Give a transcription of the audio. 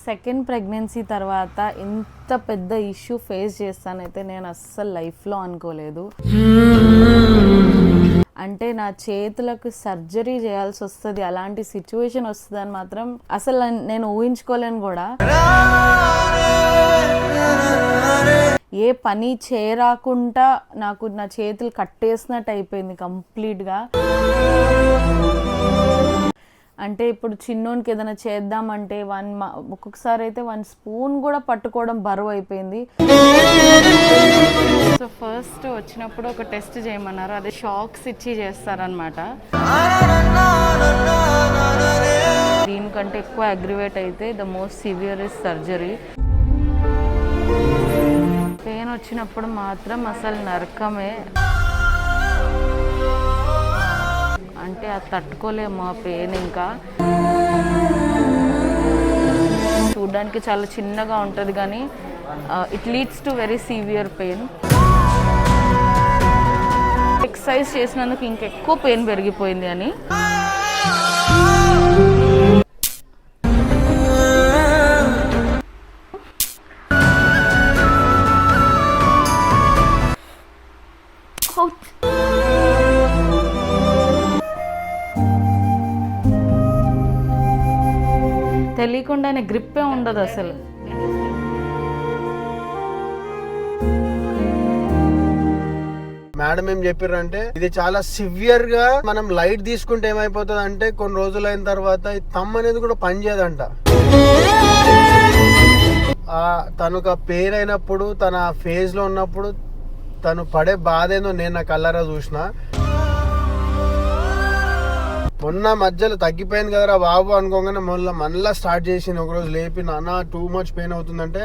Second pregnancy తర్వాత ఇంత పెద్ద ఇష్యూ ఫేస్ చేస్తానైతే నేను అస్సలు లైఫ్లో అనుకోలేదు. అంటే నా చేతులకు సర్జరీ చేయాల్సి వస్తుంది, అలాంటి సిచ్యువేషన్ వస్తుందని మాత్రం అసలు నేను ఊహించుకోలేను కూడా. ఏ పని చేయరాకుండా నాకు నా చేతులు కట్టేసినట్టు అయిపోయింది కంప్లీట్గా. అంటే ఇప్పుడు చిన్నోనికి ఏదైనా చేద్దామంటే ఒక్కొక్కసారి అయితే 1 స్పూన్ కూడా పట్టుకోవడం బరువు అయిపోయింది. సో ఫస్ట్ వచ్చినప్పుడు ఒక టెస్ట్ చేయమన్నారు, అదే షాక్స్ ఇచ్చి చేస్తారనమాట. దీనికంటే ఎక్కువ అగ్రివేట్ అయితే the most severe is surgery. Pain వచ్చినప్పుడు మాత్రం అసలు నరకమే. అంటే అది తట్టుకోలేము ఆ పెయిన్. ఇంకా చూడడానికి చాలా చిన్నగా ఉంటుంది కానీ it leads to very severe pain. Exercise చేసినందుకు ఇంకెక్కువ పెయిన్ పెరిగిపోయింది అని. తెలియకుండానే గ్రిప్పే ఉండదు అసలు. మేడం ఏం చెప్పారంటే ఇది చాలా సివియర్ గా మనం లైట్ తీసుకుంటే ఏమైపోతుంది అంటే కొన్ని రోజులైన తర్వాత ఈ థంబ్ అనేది కూడా పనిచేయదంట. తనకు పెయిన్ అయినప్పుడు తన ఫేజ్ లో ఉన్నప్పుడు తను పడే బాధ ఏందో నేను నా కళ్ళారా చూసిన. మొన్న మధ్యలో తగ్గిపోయింది కదరా బాబు అనుకోగానే మళ్ళీ స్టార్ట్ చేసింది. ఒకరోజు లేపి నాన్న టూ మచ్ పెయిన్ అవుతుందంటే